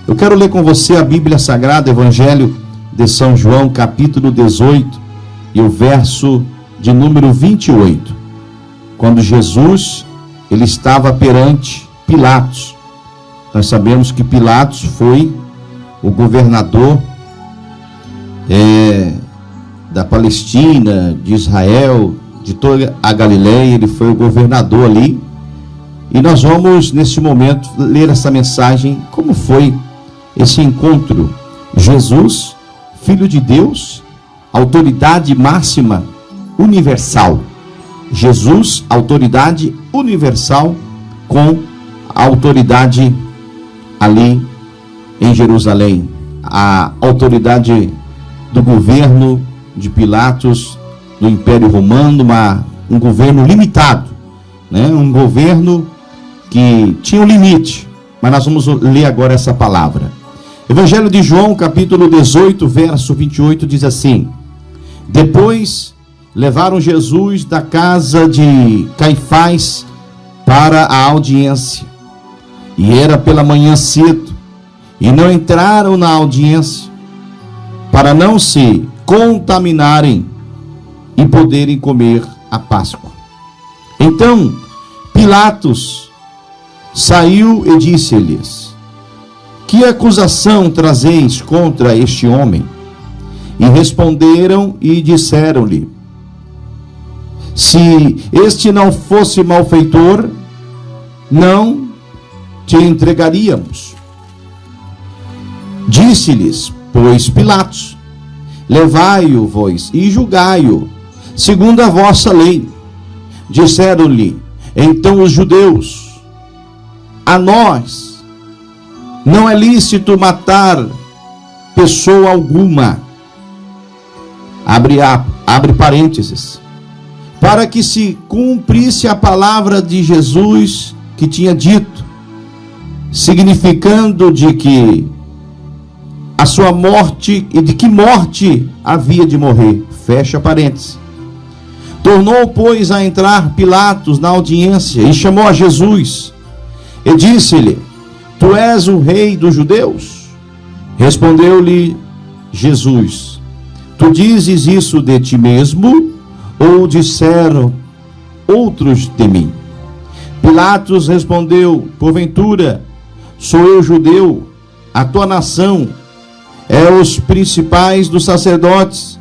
Eu quero ler com você a Bíblia Sagrada, Evangelho de São João, capítulo 18, e o verso de número 28. Quando Jesus, ele estava perante Pilatos. Nós sabemos que Pilatos foi o governador da Palestina, de Israel, de toda a Galileia. Ele foi o governador ali. E nós vamos, neste momento, ler essa mensagem, como foi esse encontro. Jesus, Filho de Deus, autoridade máxima universal. Jesus, autoridade universal, com a autoridade ali em Jerusalém. A autoridade do governo de Pilatos, do Império Romano, um governo limitado, né? Um governo que tinha um limite. Mas nós vamos ler agora essa palavra. Evangelho de João, capítulo 18, verso 28, diz assim: Depois levaram Jesus da casa de Caifás para a audiência. E era pela manhã cedo, e não entraram na audiência, para não se contaminarem e poderem comer a Páscoa. Então Pilatos saiu e disse-lhes: Que acusação trazeis contra este homem? E responderam e disseram-lhe: Se este não fosse malfeitor, não te entregaríamos. Disse-lhes, pois, Pilatos: Levai-o, vós, e julgai-o, segundo a vossa lei. Disseram-lhe então os judeus: A nós não é lícito matar pessoa alguma. Abre parênteses. Para que se cumprisse a palavra de Jesus que tinha dito, significando de que a sua morte, e de que morte havia de morrer. Fecha parênteses. Tornou, pois, a entrar Pilatos na audiência e chamou a Jesus e disse-lhe: Tu és o rei dos judeus? Respondeu-lhe Jesus: Tu dizes isso de ti mesmo, ou disseram outros de mim? Pilatos respondeu: Porventura sou eu judeu? A tua nação é os principais dos sacerdotes,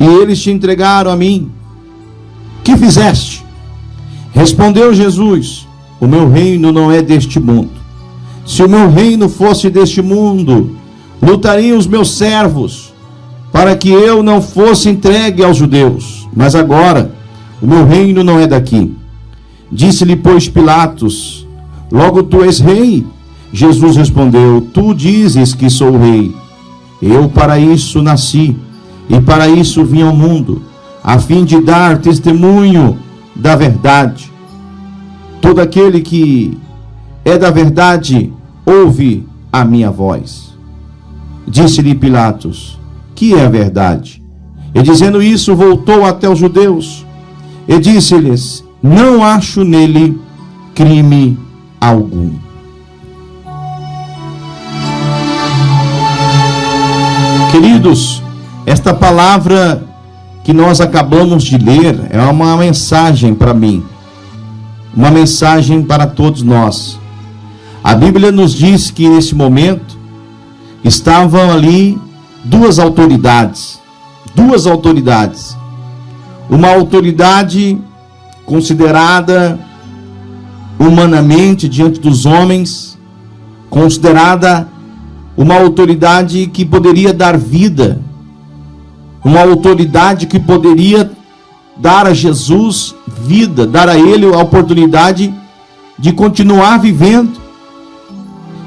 e eles te entregaram a mim. Que fizeste? Respondeu Jesus: O meu reino não é deste mundo. Se o meu reino fosse deste mundo, lutariam os meus servos, para que eu não fosse entregue aos judeus. Mas agora, o meu reino não é daqui. Disse-lhe, pois, Pilatos: Logo tu és rei? Jesus respondeu: Tu dizes que sou rei. Eu para isso nasci, e para isso vim ao mundo, a fim de dar testemunho da verdade. Todo aquele que é da verdade ouve a minha voz. Disse-lhe Pilatos: Que é a verdade? E dizendo isso, voltou até os judeus e disse-lhes: Não acho nele crime algum. Queridos, esta palavra que nós acabamos de ler é uma mensagem para mim, uma mensagem para todos nós. A Bíblia nos diz que nesse momento estavam ali duas autoridades. Uma autoridade considerada humanamente diante dos homens, considerada uma autoridade que poderia dar vida, uma autoridade que poderia dar a Jesus vida, dar a ele a oportunidade de continuar vivendo.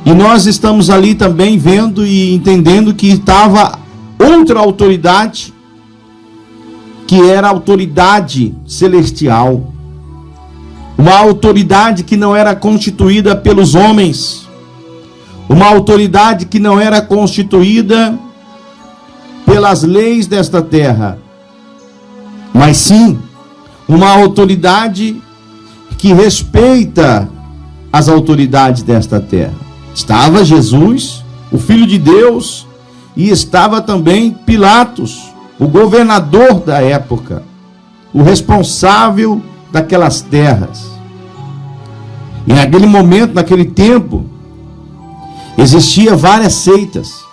E nós estamos ali também vendo e entendendo que estava outra autoridade, que era a autoridade celestial, uma autoridade que não era constituída pelos homens, uma autoridade que não era constituída pelas leis desta terra, mas sim uma autoridade que respeita as autoridades desta terra. Estava Jesus, o Filho de Deus, e estava também Pilatos, o governador da época, o responsável daquelas terras. E naquele momento, naquele tempo, existia várias seitas,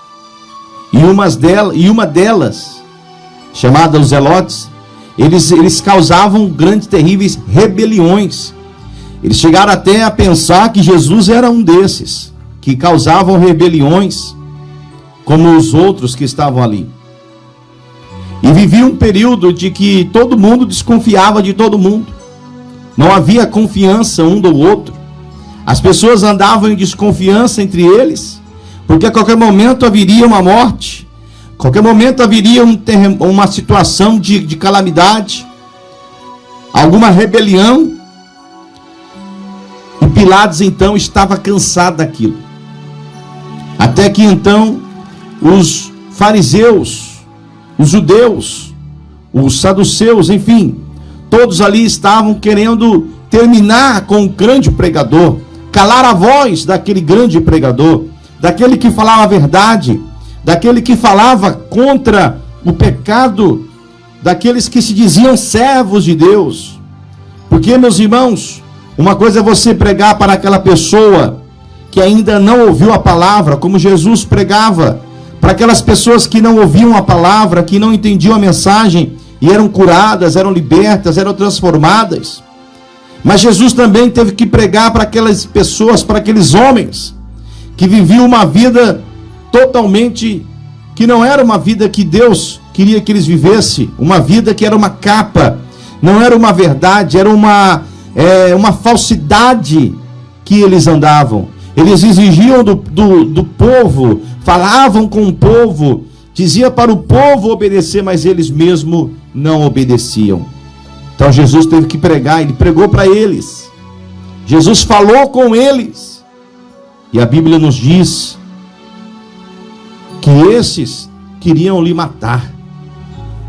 e uma delas, chamada os Zelotes, eles causavam grandes, terríveis rebeliões. Eles chegaram até a pensar que Jesus era um desses, que causavam rebeliões, como os outros que estavam ali. E vivia um período de que todo mundo desconfiava de todo mundo. Não havia confiança um do outro. As pessoas andavam em desconfiança entre eles, porque a qualquer momento haveria uma morte, a qualquer momento haveria uma situação de calamidade, alguma rebelião. E Pilatos então estava cansado daquilo. Até que então os fariseus, os judeus, os saduceus, enfim, todos ali estavam querendo terminar com o grande pregador, calar a voz daquele grande pregador, daquele que falava a verdade, daquele que falava contra o pecado, daqueles que se diziam servos de Deus. Porque, meus irmãos, uma coisa é você pregar para aquela pessoa que ainda não ouviu a palavra, como Jesus pregava, para aquelas pessoas que não ouviam a palavra, que não entendiam a mensagem, e eram curadas, eram libertas, eram transformadas. Mas Jesus também teve que pregar para aquelas pessoas, para aqueles homens, que viviam uma vida totalmente, que não era uma vida que Deus queria que eles vivessem, uma vida que era uma capa, não era uma verdade, era uma falsidade que eles andavam. Eles exigiam do povo, falavam com o povo, dizia para o povo obedecer, mas eles mesmos não obedeciam. Então Jesus teve que pregar, ele pregou para eles. Jesus falou com eles. E a Bíblia nos diz que esses queriam lhe matar.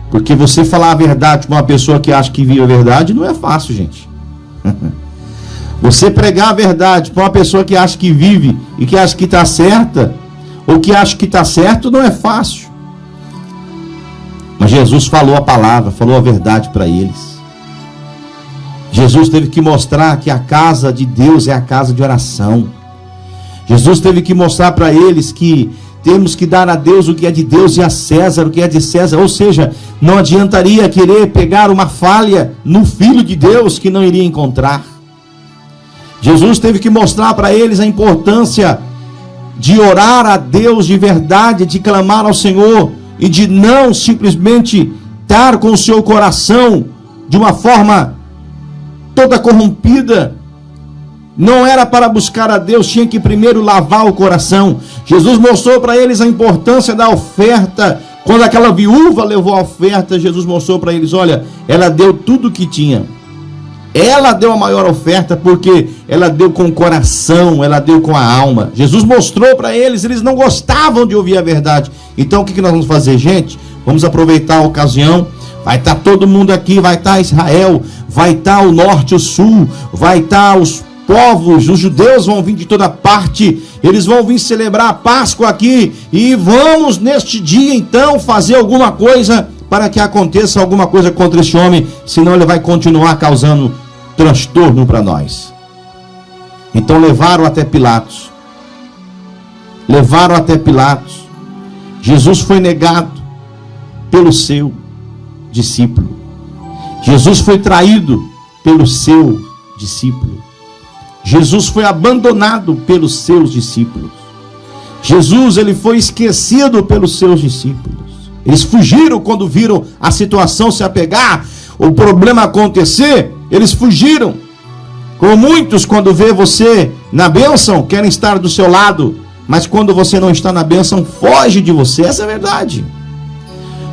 Porque você falar a verdade para uma pessoa que acha que vive a verdade não é fácil, gente. Você pregar a verdade para uma pessoa que acha que vive e que acha que está certa, ou que acha que está certo, não é fácil. Mas Jesus falou a palavra, falou a verdade para eles. Jesus teve que mostrar que a casa de Deus é a casa de oração. Jesus teve que mostrar para eles que temos que dar a Deus o que é de Deus e a César o que é de César. Ou seja, não adiantaria querer pegar uma falha no Filho de Deus que não iria encontrar. Jesus teve que mostrar para eles a importância de orar a Deus de verdade, de clamar ao Senhor e de não simplesmente estar com o seu coração de uma forma toda corrompida. Não era para buscar a Deus, tinha que primeiro lavar o coração. Jesus mostrou para eles a importância da oferta. Quando aquela viúva levou a oferta, Jesus mostrou para eles, olha, ela deu tudo o que tinha. Ela deu a maior oferta porque ela deu com o coração, ela deu com a alma. Jesus mostrou para eles, eles não gostavam de ouvir a verdade. Então o que nós vamos fazer, gente? Vamos aproveitar a ocasião. Vai estar todo mundo aqui, vai estar Israel, vai estar o norte, o sul, vai estar os povos, os judeus vão vir de toda parte, eles vão vir celebrar a Páscoa aqui, e vamos neste dia então fazer alguma coisa para que aconteça alguma coisa contra esse homem, senão ele vai continuar causando transtorno para nós. Então levaram até Pilatos. Jesus foi negado pelo seu discípulo. Jesus foi traído pelo seu discípulo. Jesus foi abandonado pelos seus discípulos. Jesus, ele foi esquecido pelos seus discípulos. Eles fugiram quando viram a situação se apegar, o problema acontecer, eles fugiram. Como muitos, quando vê você na bênção, querem estar do seu lado, mas quando você não está na bênção, foge de você. Essa é a verdade.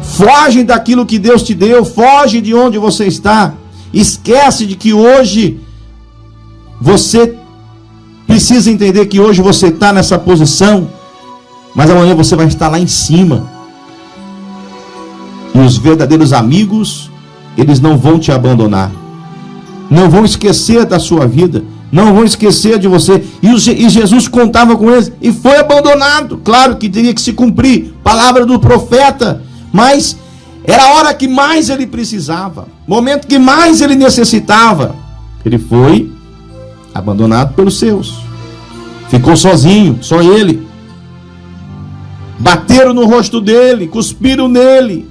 Foge daquilo que Deus te deu, foge de onde você está. Esquece de que hoje você precisa entender que hoje você está nessa posição, mas amanhã você vai estar lá em cima. E os verdadeiros amigos, eles não vão te abandonar, não vão esquecer da sua vida, não vão esquecer de você. E Jesus contava com eles e foi abandonado. Claro que teria que se cumprir a palavra do profeta, mas era a hora que mais ele precisava, momento que mais ele necessitava. Ele foi abandonado pelos seus, ficou sozinho, só ele. Bateram no rosto dele, cuspiram nele,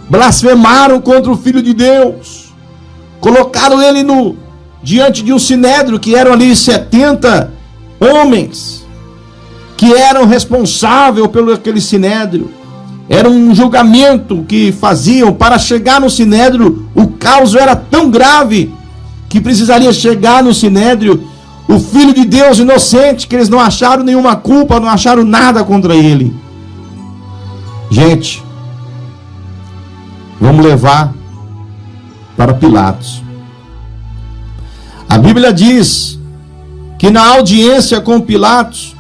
blasfemaram contra o Filho de Deus, colocaram ele diante de um sinédrio, que eram ali 70 homens que eram responsáveis pelo aquele sinédrio. Era um julgamento que faziam para chegar no sinédrio. O caos era tão grave que precisaria chegar no sinédrio o Filho de Deus inocente, que eles não acharam nenhuma culpa, não acharam nada contra ele. Gente, vamos levar para Pilatos. A Bíblia diz que na audiência com Pilatos,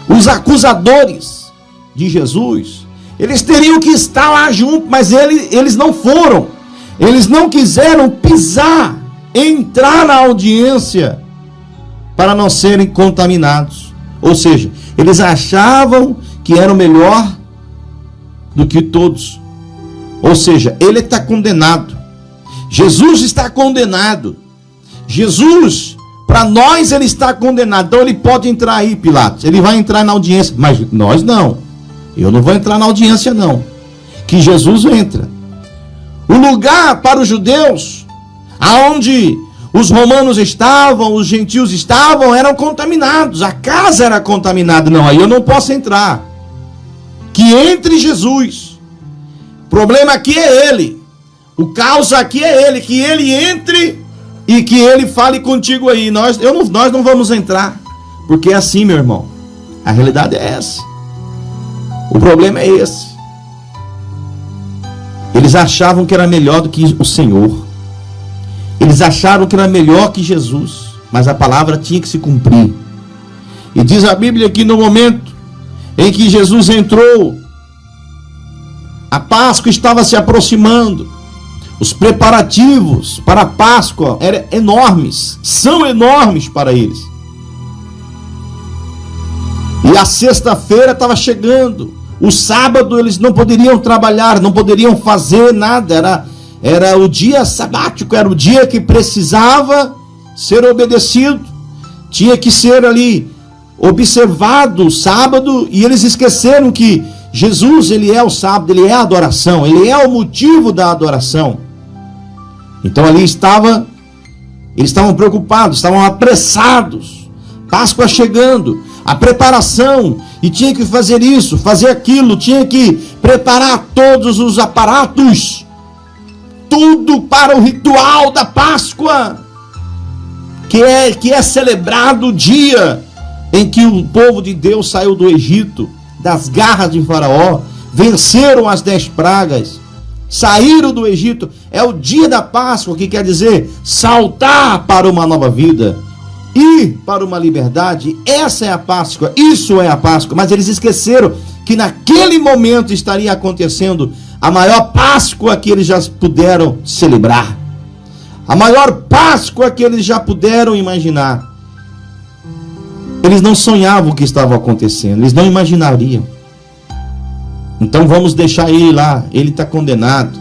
os acusadores de Jesus, eles teriam que estar lá junto, mas eles não foram. Eles não quiseram pisar, entrar na audiência para não serem contaminados. Ou seja, eles achavam que eram melhor do que todos. Ou seja, ele está condenado. Jesus está condenado. Jesus, para nós, ele está condenado. Então ele pode entrar aí, Pilatos. Ele vai entrar na audiência. Mas nós não. Eu não vou entrar na audiência, não. Que Jesus entra. O lugar para os judeus, aonde os romanos estavam, os gentios estavam, eram contaminados. A casa era contaminada. Não, aí eu não posso entrar. Que entre Jesus. O problema aqui é ele. O caos aqui é ele. Que ele entre e que ele fale contigo aí. Nós não vamos entrar. Porque é assim, meu irmão. A realidade é essa. O problema é esse. Eles achavam que era melhor do que o Senhor. Eles acharam que era melhor que Jesus. Mas a palavra tinha que se cumprir. E diz a Bíblia que no momento em que Jesus entrou, a Páscoa estava se aproximando. Os preparativos para a Páscoa eram enormes. São enormes para eles. E a sexta-feira estava chegando. O sábado eles não poderiam trabalhar, não poderiam fazer nada. Era o dia sabático, era o dia que precisava ser obedecido. Tinha que ser ali observado o sábado, e eles esqueceram que Jesus, ele é o sábado, ele é a adoração, ele é o motivo da adoração. Então ali eles estavam preocupados, estavam apressados. Páscoa chegando, a preparação, e tinha que fazer isso, fazer aquilo, tinha que preparar todos os aparatos, tudo para o ritual da Páscoa, que é celebrado o dia em que o povo de Deus saiu do Egito, das garras de Faraó, venceram as 10 pragas, saíram do Egito. É o dia da Páscoa, que quer dizer saltar para uma nova vida, ir para uma liberdade. Essa é a Páscoa, isso é a Páscoa. Mas eles esqueceram que naquele momento estaria acontecendo a maior Páscoa que eles já puderam celebrar, a maior Páscoa que eles já puderam imaginar. Eles não sonhavam o que estava acontecendo, eles não imaginariam. Então vamos deixar ele lá, ele está condenado,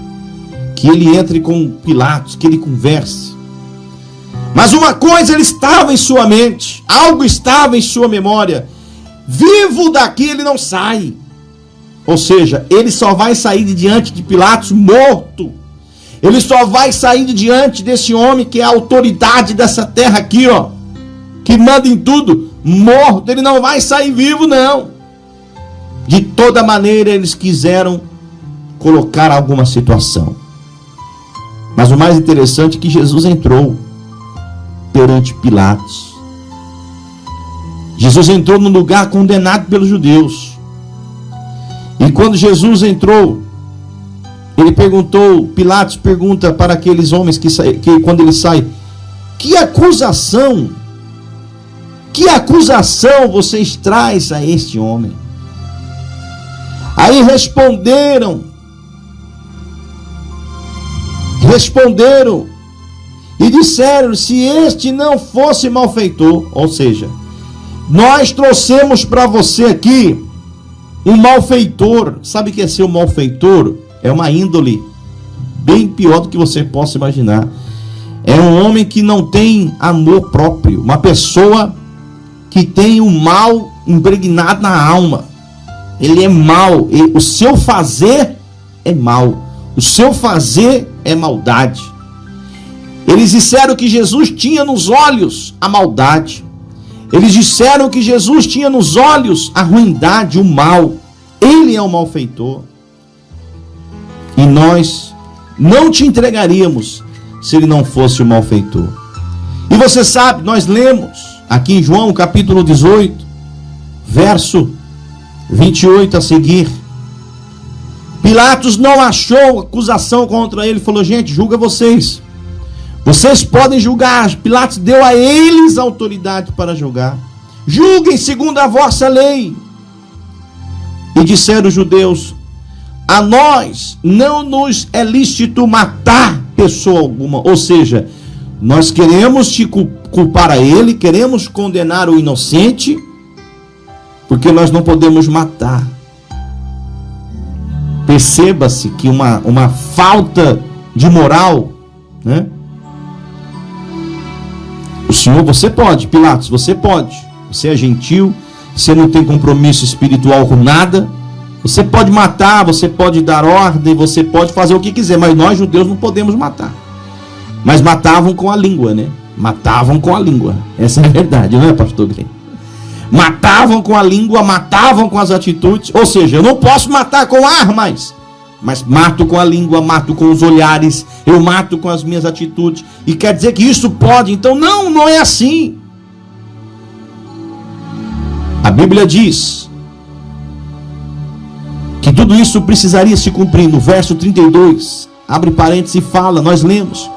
que ele entre com Pilatos, que ele converse. Mas uma coisa ele estava em sua mente, algo estava em sua memória: vivo daqui ele não sai. Ou seja, ele só vai sair de diante de Pilatos morto. Ele só vai sair de diante desse homem que é a autoridade dessa terra aqui, ó, que manda em tudo, morto. Ele não vai sair vivo, não. De toda maneira eles quiseram colocar alguma situação. Mas o mais interessante é que Jesus entrou perante Pilatos. Jesus entrou no lugar condenado pelos judeus. E quando Jesus entrou, ele perguntou, Pilatos pergunta para aqueles homens que quando ele sai: que acusação vocês traz a este homem? Aí responderam E disseram: se este não fosse malfeitor, ou seja, nós trouxemos para você aqui um malfeitor. Sabe o que é ser um malfeitor? É uma índole bem pior do que você possa imaginar. É um homem que não tem amor próprio, uma pessoa que tem o mal impregnado na alma. Ele é mau, o seu fazer é mau, o seu fazer é maldade. Eles disseram que Jesus tinha nos olhos a maldade. Eles disseram que Jesus tinha nos olhos a ruindade, o mal. Ele é o malfeitor. E nós não te entregaríamos se ele não fosse o malfeitor. E você sabe, nós lemos aqui em João capítulo 18, verso 28 a seguir. Pilatos não achou acusação contra ele, falou: gente, julga vocês. Vocês podem julgar. Pilatos deu a eles autoridade para julgar. Julguem segundo a vossa lei. E disseram os judeus: a nós não nos é lícito matar pessoa alguma. Ou seja, nós queremos te culpar a ele, queremos condenar o inocente, porque nós não podemos matar. Perceba-se que uma falta de moral, né? O Senhor, você pode, Pilatos, você pode. Você é gentil, você não tem compromisso espiritual com nada. Você pode matar, você pode dar ordem, você pode fazer o que quiser, mas nós judeus não podemos matar. Mas matavam com a língua, né? Matavam com a língua. Essa é a verdade, não é, pastor Grêmio? Matavam com a língua, matavam com as atitudes. Ou seja, eu não posso matar com armas, mas mato com a língua, mato com os olhares, eu mato com as minhas atitudes. E quer dizer que isso pode? Então não é assim. A Bíblia diz que tudo isso precisaria se cumprir. No verso 32, abre parênteses e fala, nós lemos: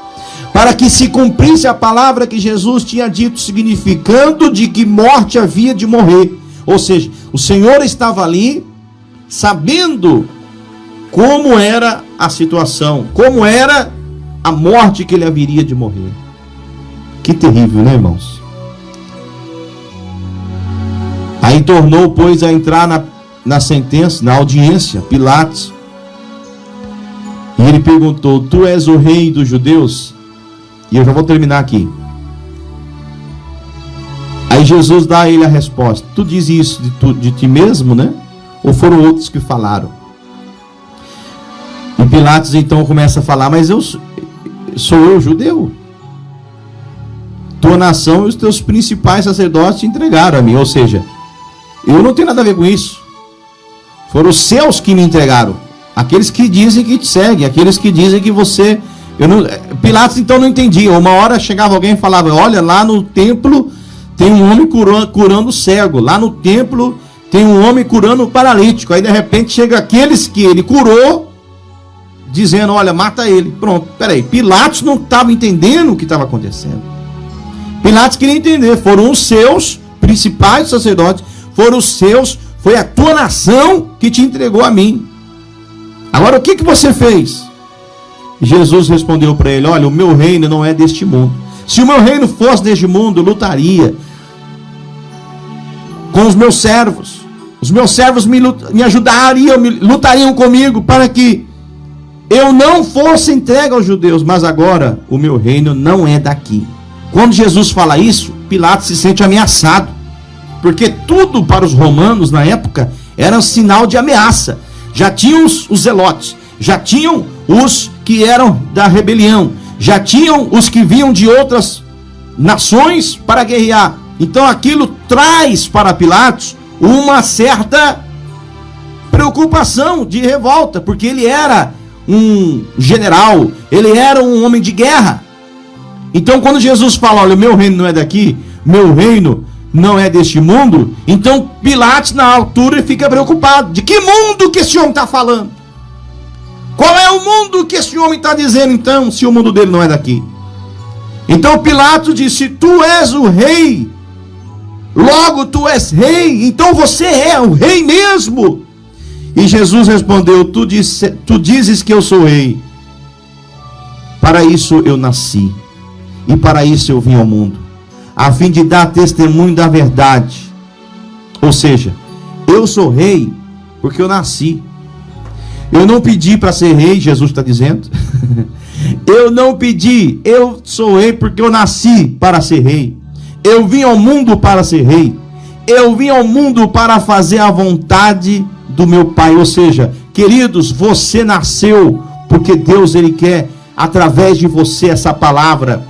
para que se cumprisse a palavra que Jesus tinha dito, significando de que morte havia de morrer. Ou seja, o Senhor estava ali, sabendo como era a situação, como era a morte que ele haveria de morrer. Que terrível, né, irmãos? Aí tornou, pois, a entrar na sentença, na audiência, Pilatos. E ele perguntou: tu és o rei dos judeus? E eu já vou terminar aqui. Aí Jesus dá a ele a resposta: tu diz isso de ti mesmo, né? Ou foram outros que falaram? E Pilatos então começa a falar: mas sou eu judeu? Tua nação e os teus principais sacerdotes te entregaram a mim. Ou seja, eu não tenho nada a ver com isso. Foram os seus que me entregaram. Aqueles que dizem que te seguem, aqueles que dizem que você... Pilatos então não entendia. Uma hora chegava alguém e falava: olha, lá no templo tem um homem curando cego. Lá no templo tem um homem curando paralítico. Aí de repente chega aqueles que ele curou, dizendo: olha, mata ele. Pronto, peraí. Pilatos não estava entendendo o que estava acontecendo. Pilatos queria entender. Foram os seus principais sacerdotes, foram os seus, foi a tua nação que te entregou a mim. Agora o que você fez? Jesus respondeu para ele: olha, o meu reino não é deste mundo. Se o meu reino fosse deste mundo, eu lutaria com os meus servos. Os meus servos me ajudariam, lutariam comigo para que eu não fosse entregue aos judeus. Mas agora o meu reino não é daqui. Quando Jesus fala isso, Pilatos se sente ameaçado, porque tudo para os romanos na época era um sinal de ameaça. Já tinham os zelotes, já tinham os que eram da rebelião, já tinham os que vinham de outras nações para guerrear. Então aquilo traz para Pilatos uma certa preocupação de revolta, porque ele era um general, ele era um homem de guerra. Então quando Jesus fala: olha, meu reino não é daqui, meu reino não é deste mundo, então Pilatos na altura fica preocupado. De que mundo que esse homem está falando? Qual é o mundo que esse homem está dizendo então, se o mundo dele não é daqui? Então Pilatos disse: tu és o rei, logo tu és rei, então você é o rei mesmo. E Jesus respondeu: tu dizes que eu sou rei, para isso eu nasci, E para isso eu vim ao mundo, a fim de dar testemunho da verdade. Ou seja, eu sou rei porque eu nasci. Eu não pedi para ser rei, Jesus está dizendo. Eu não pedi, eu sou rei porque eu nasci para ser rei. Eu vim ao mundo para ser rei. Eu vim ao mundo para fazer a vontade do meu Pai. Ou seja, queridos, você nasceu porque Deus, Ele quer, através de você, essa palavra,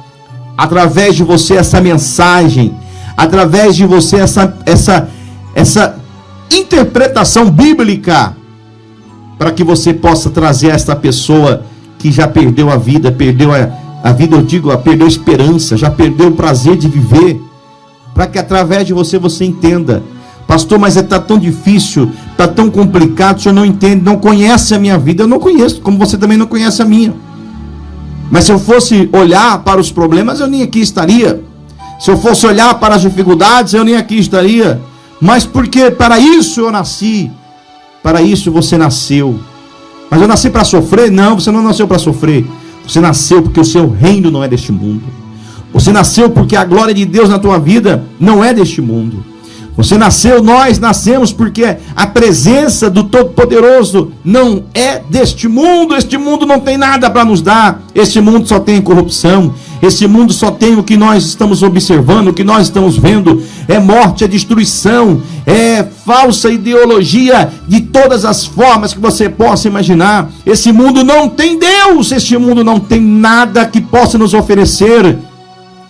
através de você, essa mensagem, através de você, essa interpretação bíblica, para que você possa trazer a esta pessoa que já perdeu a vida, perdeu a esperança, já perdeu o prazer de viver, para que através de você, você entenda. Pastor, mas está tão difícil, está tão complicado, o senhor não entende, não conhece a minha vida. Eu não conheço, como você também não conhece a minha. Mas se eu fosse olhar para os problemas, eu nem aqui estaria. Se eu fosse olhar para as dificuldades, eu nem aqui estaria. Mas porque para isso eu nasci, para isso você nasceu. Mas eu nasci para sofrer? Não, você não nasceu para sofrer. Você nasceu porque o seu reino não é deste mundo. Você nasceu porque a glória de Deus na tua vida não é deste mundo. Você nasceu, nós nascemos porque a presença do Todo-Poderoso não é deste mundo. Este mundo não tem nada para nos dar. Este mundo só tem corrupção. Este mundo só tem o que nós estamos observando, o que nós estamos vendo. É morte, é destruição, é falsa ideologia de todas as formas que você possa imaginar. Esse mundo não tem Deus. Este mundo não tem nada que possa nos oferecer.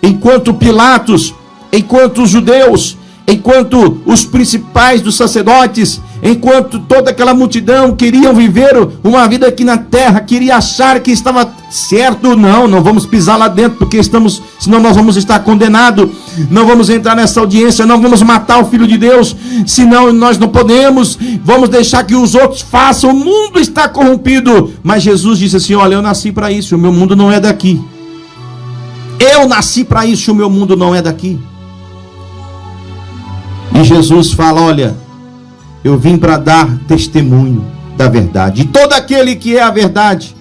Enquanto Pilatos, enquanto os judeus, enquanto os principais dos sacerdotes, enquanto toda aquela multidão queriam viver uma vida aqui na terra, queria achar que estava certo, não vamos pisar lá dentro, porque senão nós vamos estar condenados, não vamos entrar nessa audiência, não vamos matar o Filho de Deus, senão nós não podemos, vamos deixar que os outros façam, o mundo está corrompido. Mas Jesus disse assim: olha, eu nasci para isso, o meu mundo não é daqui. Eu nasci para isso, o meu mundo não é daqui. E Jesus fala: olha, eu vim para dar testemunho da verdade. E todo aquele que é a verdade,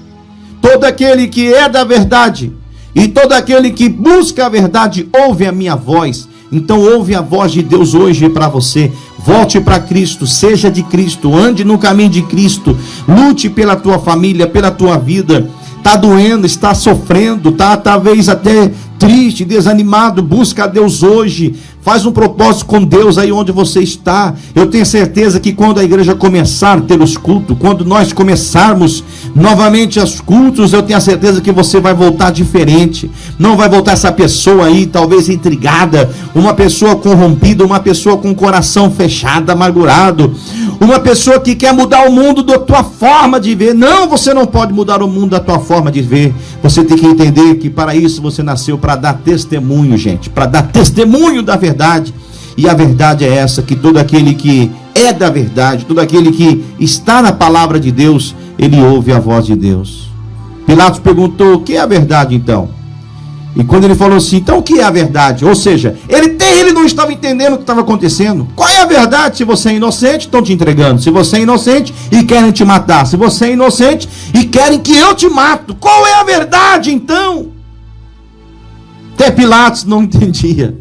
todo aquele que é da verdade, e todo aquele que busca a verdade, ouve a minha voz. Então ouve a voz de Deus hoje para você. Volte para Cristo, seja de Cristo, ande no caminho de Cristo, lute pela tua família, pela tua vida. Está doendo, está sofrendo, está talvez até triste, desanimado, busca a Deus hoje, faz um propósito com Deus aí onde você está. Eu tenho certeza que quando a igreja começar a ter os cultos, quando nós começarmos novamente os cultos, eu tenho a certeza que você vai voltar diferente, não vai voltar essa pessoa aí talvez intrigada, uma pessoa corrompida, uma pessoa com o coração fechado, amargurado, uma pessoa que quer mudar o mundo da tua forma de ver. Não, você não pode mudar o mundo da tua forma de ver. Você tem que entender que para isso você nasceu, para dar testemunho, gente, para dar testemunho da verdade. E a verdade é essa, que todo aquele que é da verdade, todo aquele que está na palavra de Deus, ele ouve a voz de Deus. Pilatos perguntou: o que é a verdade então? E quando ele falou assim: então o que é a verdade? Ou seja, ele não estava entendendo o que estava acontecendo. Qual é a verdade? Se você é inocente, estão te entregando. Se você é inocente e querem te matar. Se você é inocente e querem que eu te mato. Qual é a verdade então? Até Pilatos não entendia.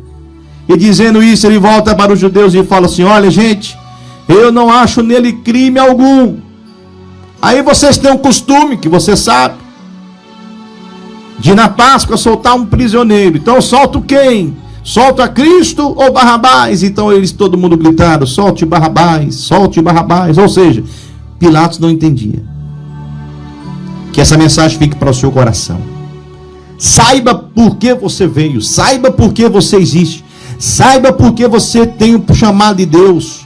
E dizendo isso, ele volta para os judeus e fala assim: olha, gente, eu não acho nele crime algum. Aí vocês têm um costume, que você sabe, de na Páscoa soltar um prisioneiro. Então solto quem? Solta Cristo ou Barrabás? Então todo mundo gritaram: solte Barrabás, solte Barrabás. Ou seja, Pilatos não entendia. Que essa mensagem fique para o seu coração. Saiba por que você veio, saiba por que você existe, saiba por que você tem o chamado de Deus.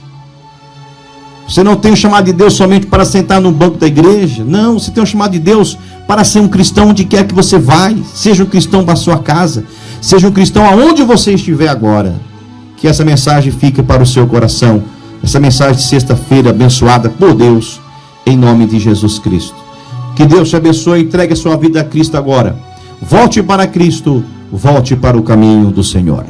Você não tem o chamado de Deus somente para sentar no banco da igreja. Não, você tem o chamado de Deus para ser um cristão onde quer que você vai. Seja um cristão para a sua casa, seja um cristão aonde você estiver agora. Que essa mensagem fique para o seu coração. Essa mensagem de sexta-feira abençoada por Deus, em nome de Jesus Cristo. Que Deus te abençoe. Entregue a sua vida a Cristo agora. Volte para Cristo, volte para o caminho do Senhor.